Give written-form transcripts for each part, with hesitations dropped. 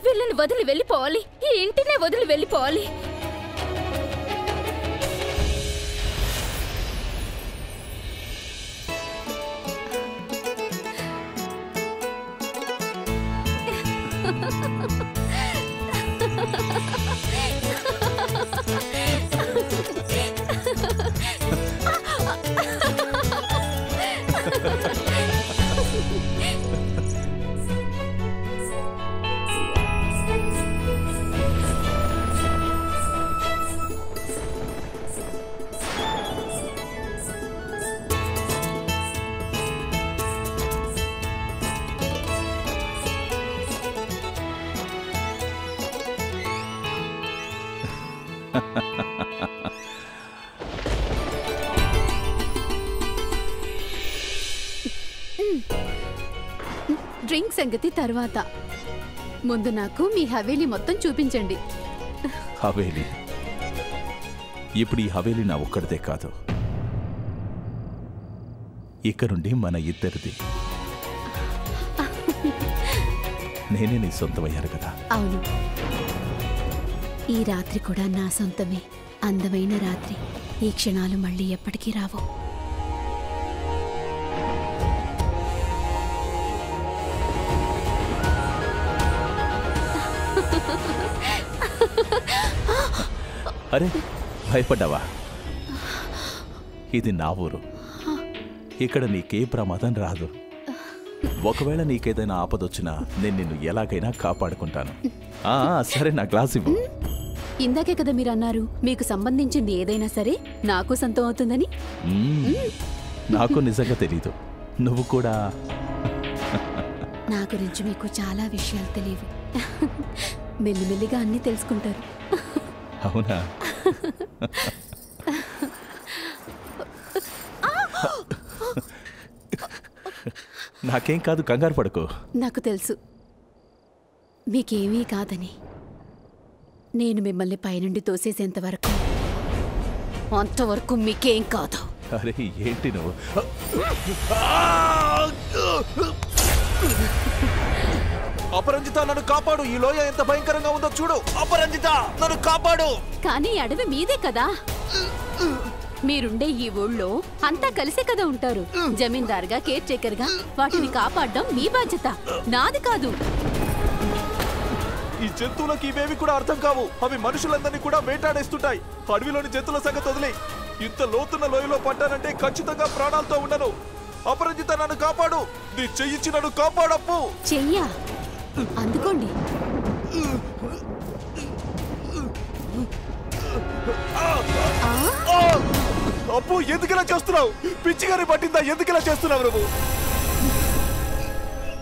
వీళ్ళని వదిలి వెళ్ళిపోవాలి, ఈ ఇంటినే వదిలి వెళ్ళిపోవాలి. డ్రింక్ సంగతి తర్వాత, ముందు నాకు మీ హవేలీ మొత్తం చూపించండి. హవేలీ? ఇప్పుడు ఈ హవేలీ నా ఒక్కడిదే కాదు, ఇక నుండి మన ఇద్దరిది. నేనే నీ సొంతమయ్యాను కదా. అవును, ఈ రాత్రి కూడా నా సొంతమే. అందమైన రాత్రి. ఈ క్షణాలు మళ్ళీ ఎప్పటికీ రావు. అరే, భయపడ్డావా? ఇది నా ఊరు, ఇక్కడ నీకే ప్రమాదం రాదు. ఒకవేళ నీకేదైనా ఆపదొచ్చినా నేను నిన్ను ఎలాగైనా కాపాడుకుంటాను. సరే, నా గ్లాస్ ఇవ్వు. ఇందాకే కదా మీరు అన్నారు, మీకు సంబంధించింది ఏదైనా సరే నాకు సొంతం అవుతుందని. నాకు నిజంగా తెలీదు. నువ్వు కూడా. నా గురించి మీకు చాలా విషయాలు తెలియవు. మెల్లిమెల్లిగా అన్నీ తెలుసుకుంటారు. అవునా? నాకేం కాదు, కంగారు పడకు. నాకు తెలుసు మీకేమీ కాదని. నేను మిమ్మల్ని పైనుండి తోసేసేంత వరకు అంతవరకు మీకేం కాదు. అరే ఏంటి నువ్వు? అపరంజిత, నన్ను కాపాడు. ఈ లోయ ఎంత భయంకరంగా ఉందో చూడు. అపరంజిత, నన్ను కాపాడు. కానీ అడవి మీదే కదా. మీరుండే ఈ ఊళ్ళో అంతా కలిసే కదా ఉంటారు. జమీందారుగా, కేర్ టేకర్గా వాటిని కాపాడడం మీ బాధ్యత, నాది కాదు. ఈ జంతువులకి ఇవేవి కూడా అర్థం కావు. అవి మనుషులందరినీ కూడా వేటాడేస్తుంటాయి. అడవిలోని జంతువుల సంగతి వదిలి, ఇంత లోతున్న లోయలో పడ్డానంటే ఖచ్చితంగా ప్రాణాలతో ఉండను. అపరంజిత, నన్ను కాపాడు. నీ చెయ్యిచ్చి నన్ను కాపాడప్పు. చెయ్యా అందుకోండి. అప్పు, ఎందుకలా చేస్తున్నావు? పిచ్చిగారి పట్టిందా? ఎందుకలా చేస్తున్నావు నువ్వు?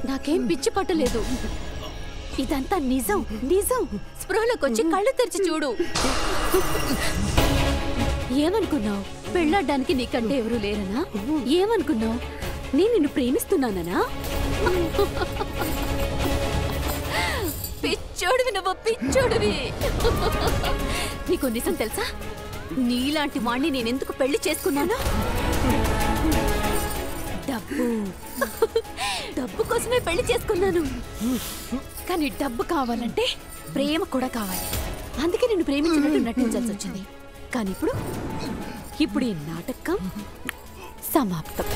నాకేం పిచ్చి పట్టలేదు. ఇదంతా నిజం. నిజం. స్పృహలోకొచ్చి కళ్ళు తెరిచి చూడు. ఏమనుకున్నావు? పెళ్ళాడ్డానికి నీకంటే ఎవరూ లేరనా? ఏమనుకున్నావు? నేను నిన్ను ప్రేమిస్తున్నానా? పిచ్చోడివి నువ్వు, పిచ్చోడివి. నీకు నిజం తెలుసా? నీలాంటి వాణ్ణి నేనెందుకు పెళ్లి చేసుకున్నాను? డబ్బు. డబ్బు కోసమే పెళ్లి చేసుకున్నాను. కానీ డబ్బు కావాలంటే ప్రేమ కూడా కావాలి. అందుకే నిన్ను ప్రేమించినట్టు నటించాల్సి వచ్చింది. కానీ ఇప్పుడు ఈ నాటకం సమాప్తం.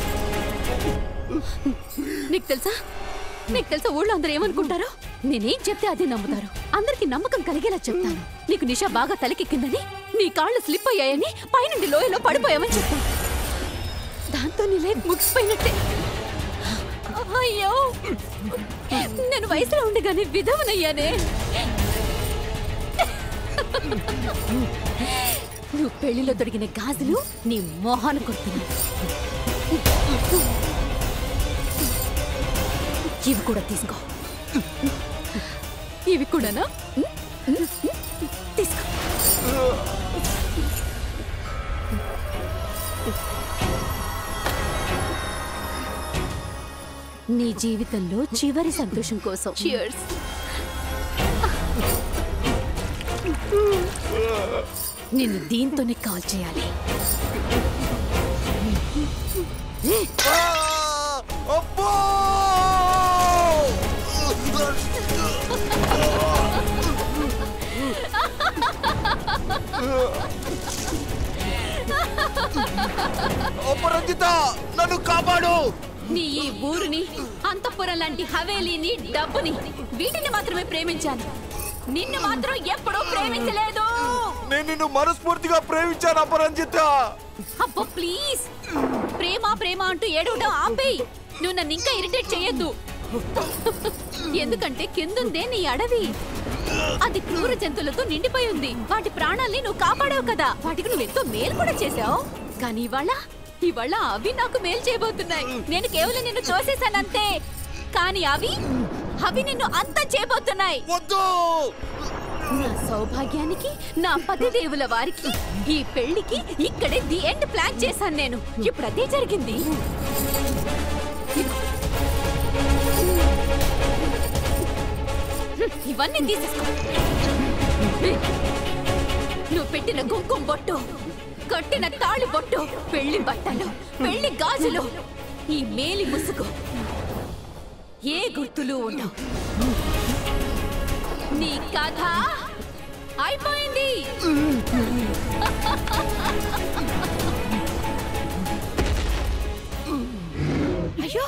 నీకు తెలుసా ఊళ్ళో అందరూ ఏమనుకుంటారో? నేనేం చెప్తే అదే నమ్ముతారు. అందరికి నమ్మకం కలిగేలా చెప్తాను. నీకు నిషా బాగా తలకెక్కిందని, నీ కాళ్ళు స్లిప్ అయ్యాయని, పైనుండి లోయలో పడిపోయామని చెప్తాను. దాంతో నీ లైఫ్ ముగిసిపోయినట్టే. అయ్యో, నేను వయసులో ఉండగానే విధవనయ్యానే. నువ్వు పెళ్లిలో దొరికిన గాజులు నీ మోహాన్ని కొడుతున్నా. ఇవి కూడా తీసుకో. ఇవి కూడానా? తీసుకో. నీ జీవితంలో చివరి సంతోషం కోసం. చియర్స్. నిన్ను దీంతోనే కాల్ చేయాలి. అబ్బో! అపరంజిత నన్ను కాపాడు. నీ ఈ ఊరిని, అంతఃపురం లాంటి హవేలీని, డబ్బుని, వీటిని మాత్రమే ప్రేమించాను. నిన్ను మాత్రం ఎప్పుడూ ప్రేమించలేదు. నేను నిన్ను మనస్ఫూర్తిగా ప్రేమించాను అపరంజిత. అబ్బో ప్లీజ్, ప్రేమ ప్రేమ అంటూ ఏడవడం ఆపేయ్. నువ్వు నన్ను ఇంకా ఇరిటేట్ చేయొద్దు. ఎందుకంటే కిందుందే నీ అడవి. అది క్రూర జంతువులతో నిండిపోయి ఉంది. వాటి ప్రాణాల్ని నువ్వు కాపాడావు కదా, వాటికి నువ్వు ఎంతో మేలు కూడా చేశావు. కానీ ఇవాళ అవి నాకు మేలు చేయబోతున్నాయి. నేను కేవలం నిన్ను తోసేశానంతే, కానీ అవి నిన్ను అంతా చేయబోతున్నాయి. వద్దు. నా సౌభాగ్యానికి, నా పతిదేవుల వారికి, ఈ పెళ్లికి ఇక్కడే ది ఎండ్ ప్లాన్ చేశాను నేను. ఇప్పుడు అదే జరిగింది. ఇవన్నీ తీసేసుకో. నువ్వు పెట్టిన కుంకుమ బొట్టు, కట్టిన తాళి బొట్టు, పెళ్లి బట్టలు, పెళ్లి గాజులు, ఈ మేలి ముసుగు, ఏ గుర్తులు ఉండవు. నీ కథ అయిపోయింది. అయ్యో,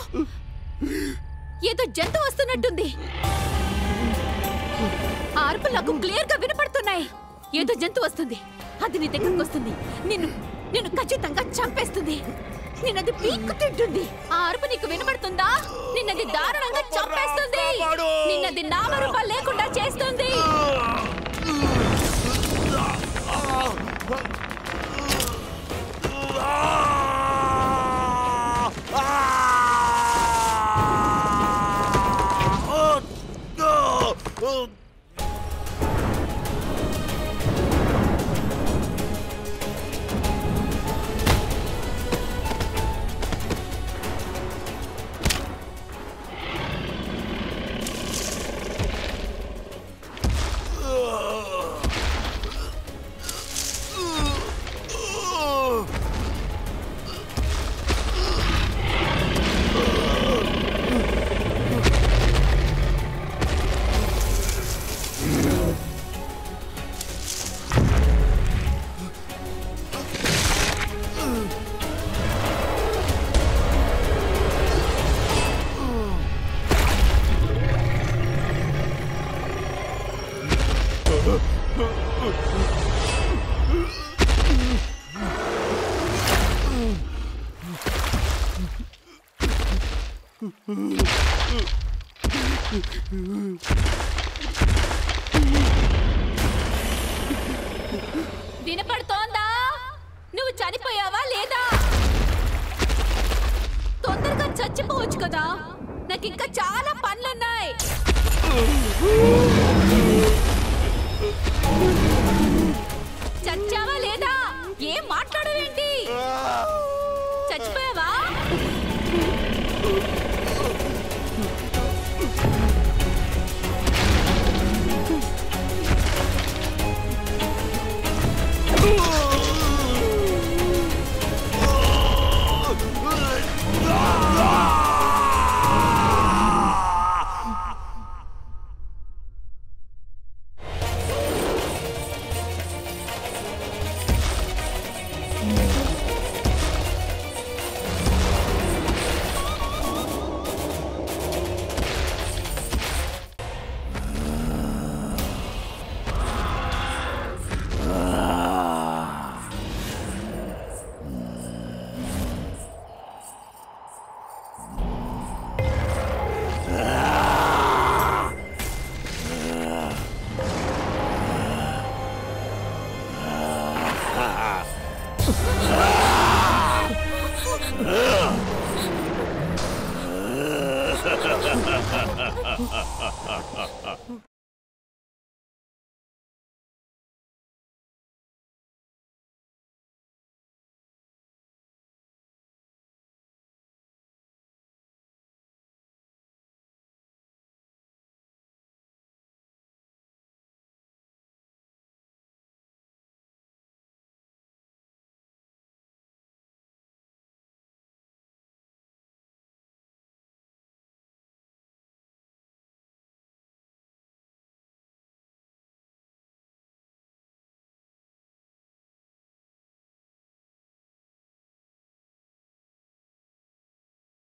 ఏదో జంతువు వస్తున్నట్టుంది. ఆ అరుపులు నాకు క్లియర్ గా వినపడుతున్నాయి. ఏదో జంతువు వస్తుంది. అది నీ దగ్గరకు వస్తుంది. నిన్ను ఖచ్చితంగా చంపేస్తుంది. నిన్నది పీక్కు తింటుంది. ఆ అరుపు నీకు వినపడుతుందా? నిన్నది దారుణంగా చంపేస్తుంది. నిన్నది నామరూపాలు లేకుండా చేస్తుంది.